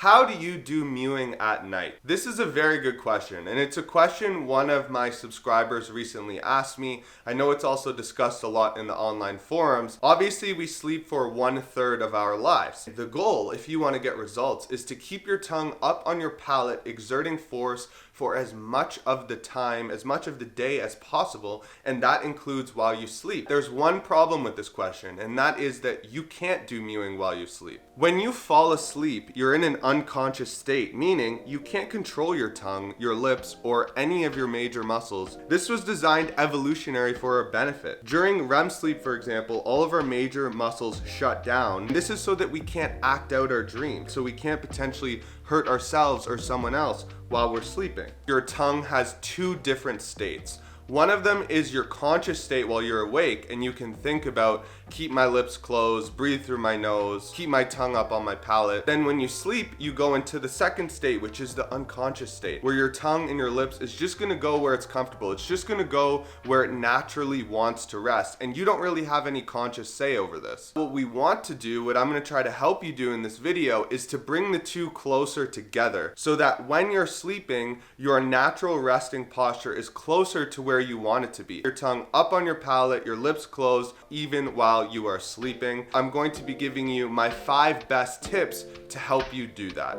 How do you do mewing at night? This is a very good question, and it's a question one of my subscribers recently asked me. I know it's also discussed a lot in the online forums. Obviously, we sleep for 1/3 of our lives. The goal, if you want to get results, is to keep your tongue up on your palate, exerting force for as much of the time, as much of the day as possible, and that includes while you sleep. There's one problem with this question, and that is that you can't do mewing while you sleep. When you fall asleep, you're in an unconscious state, meaning you can't control your tongue, your lips, or any of your major muscles. This was designed evolutionary for our benefit. During REM sleep, for example, all of our major muscles shut down. This is so that we can't act out our dreams, so we can't potentially hurt ourselves or someone else while we're sleeping. Your tongue has two different states. One of them is your conscious state while you're awake, and you can think about keep my lips closed, breathe through my nose, keep my tongue up on my palate. Then when you sleep, you go into the second state, which is the unconscious state, where your tongue and your lips is just gonna go where it's comfortable. It's just gonna go where it naturally wants to rest, and you don't really have any conscious say over this. What we want to do, what I'm gonna try to help you do in this video, is to bring the two closer together so that when you're sleeping, your natural resting posture is closer to where you want it to be. Your tongue up on your palate, your lips closed, even while you are sleeping. I'm going to be giving you my 5 best tips to help you do that.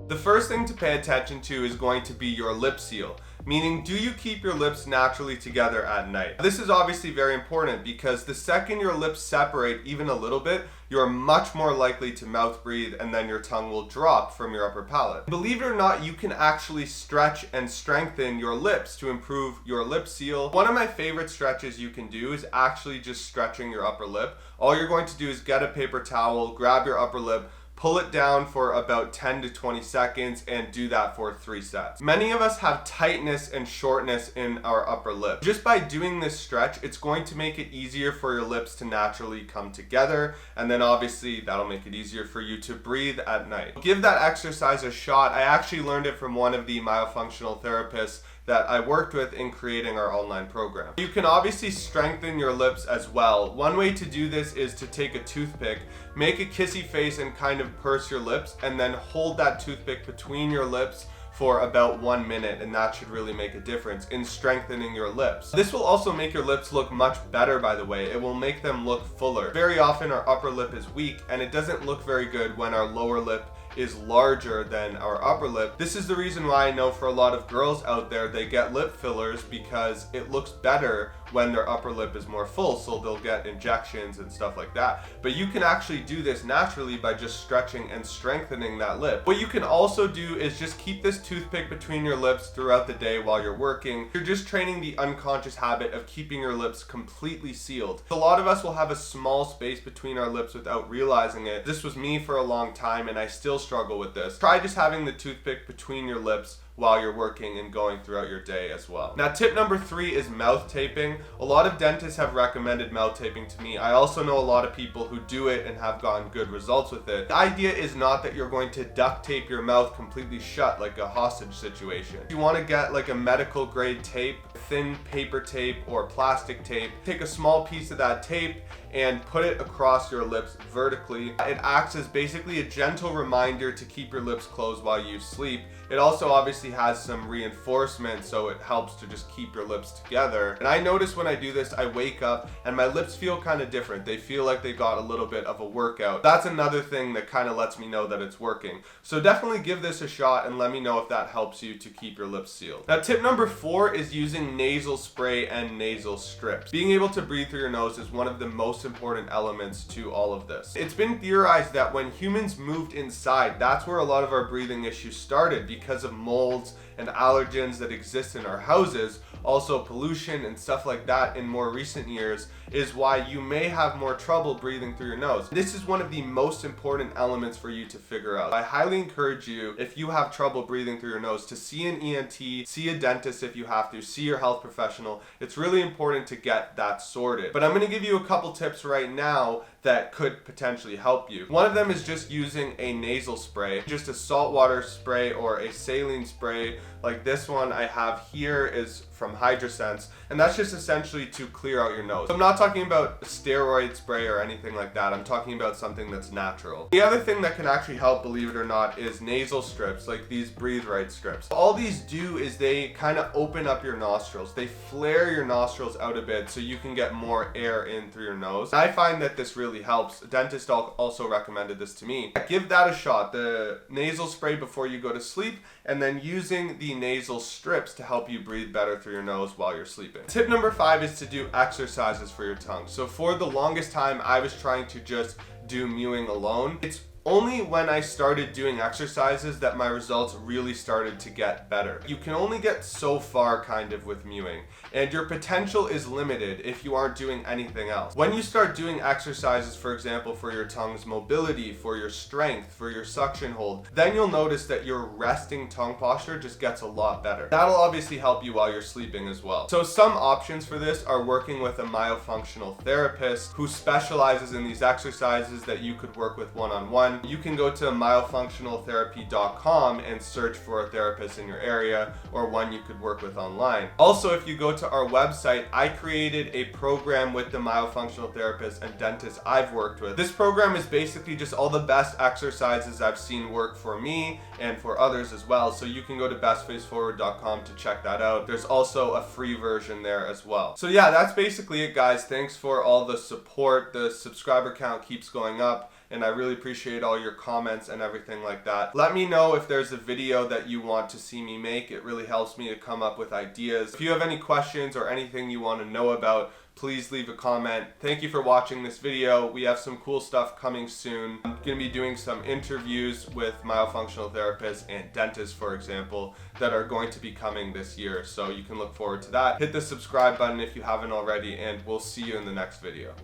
The first thing to pay attention to is going to be your lip seal, meaning do you keep your lips naturally together at night? This is obviously very important because the second your lips separate even a little bit, you're much more likely to mouth breathe, and then your tongue will drop from your upper palate. Believe it or not, you can actually stretch and strengthen your lips to improve your lip seal. One of my favorite stretches you can do is actually just stretching your upper lip. All you're going to do is get a paper towel, grab your upper lip, pull it down for about 10 to 20 seconds and do that for 3 sets. Many of us have tightness and shortness in our upper lip. Just by doing this stretch, it's going to make it easier for your lips to naturally come together, and then obviously that'll make it easier for you to breathe at night. Give that exercise a shot. I actually learned it from one of the myofunctional therapists that I worked with in creating our online program. You can obviously strengthen your lips as well. One way to do this is to take a toothpick, make a kissy face and kind of purse your lips, and then hold that toothpick between your lips for about 1 minute, and that should really make a difference in strengthening your lips. This will also make your lips look much better, by the way. It will make them look fuller. Very often our upper lip is weak, and it doesn't look very good when our lower lip is larger than our upper lip. This is the reason why I know for a lot of girls out there, they get lip fillers because it looks better when their upper lip is more full, so they'll get injections and stuff like that. But you can actually do this naturally by just stretching and strengthening that lip. What you can also do is just keep this toothpick between your lips throughout the day while you're working. You're just training the unconscious habit of keeping your lips completely sealed. A lot of us will have a small space between our lips without realizing it. This was me for a long time, and I still struggle with this. Try just having the toothpick between your lips while you're working and going throughout your day as well. Now, tip number 3 is mouth taping. A lot of dentists have recommended mouth taping to me. I also know a lot of people who do it and have gotten good results with it. The idea is not that you're going to duct tape your mouth completely shut like a hostage situation. If you want to get like a medical grade tape, thin paper tape or plastic tape, take a small piece of that tape and put it across your lips vertically. It acts as basically a gentle reminder to keep your lips closed while you sleep. It also obviously has some reinforcement, so it helps to just keep your lips together. And I notice when I do this, I wake up and my lips feel kind of different. They feel like they got a little bit of a workout. That's another thing that kind of lets me know that it's working. So definitely give this a shot and let me know if that helps you to keep your lips sealed. Now, tip number 4 is using nasal spray and nasal strips. Being able to breathe through your nose is one of the most important elements to all of this. It's been theorized that when humans moved inside, that's where a lot of our breathing issues started because of molds and allergens that exist in our houses. Also pollution and stuff like that in more recent years is why you may have more trouble breathing through your nose. This is one of the most important elements for you to figure out. I highly encourage you, if you have trouble breathing through your nose, to see an ENT, see a dentist if you have to, see your health professional. It's really important to get that sorted. But I'm going to give you a couple tips right now that could potentially help you. One of them is just using a nasal spray, just a saltwater spray or a saline spray. Like this one I have here is from HydroSense, and that's just essentially to clear out your nose. I'm not talking about a steroid spray or anything like that. I'm talking about something that's natural. The other thing that can actually help, believe it or not, is nasal strips, like these Breathe Right strips. All these do is they kind of open up your nostrils. They flare your nostrils out a bit so you can get more air in through your nose. I find that this really helps. A dentist also recommended this to me. Give that a shot. The nasal spray before you go to sleep, and then using the nasal strips to help you breathe better through your nose while you're sleeping. Tip number 5 is to do exercises for your tongue. So for the longest time, I was trying to just do mewing alone. It's only when I started doing exercises that my results really started to get better. You can only get so far kind of with mewing, and your potential is limited if you aren't doing anything else. When you start doing exercises, for example, for your tongue's mobility, for your strength, for your suction hold, then you'll notice that your resting tongue posture just gets a lot better. That'll obviously help you while you're sleeping as well. So some options for this are working with a myofunctional therapist who specializes in these exercises that you could work with one-on-one. You can go to myofunctionaltherapy.com and search for a therapist in your area or one you could work with online. Also, if you go to our website, I created a program with the myofunctional therapists and dentists I've worked with. This program is basically just all the best exercises I've seen work for me and for others as well. So you can go to bestfaceforward.com to check that out. There's also a free version there as well. So yeah, that's basically it, guys. Thanks for all the support. The subscriber count keeps going up, and I really appreciate all your comments and everything like that. Let me know if there's a video that you want to see me make. It really helps me to come up with ideas. If you have any questions or anything you want to know about, please leave a comment. Thank you for watching this video. We have some cool stuff coming soon. I'm going to be doing some interviews with myofunctional therapists and dentists, for example, that are going to be coming this year. So you can look forward to that. Hit the subscribe button if you haven't already, and we'll see you in the next video.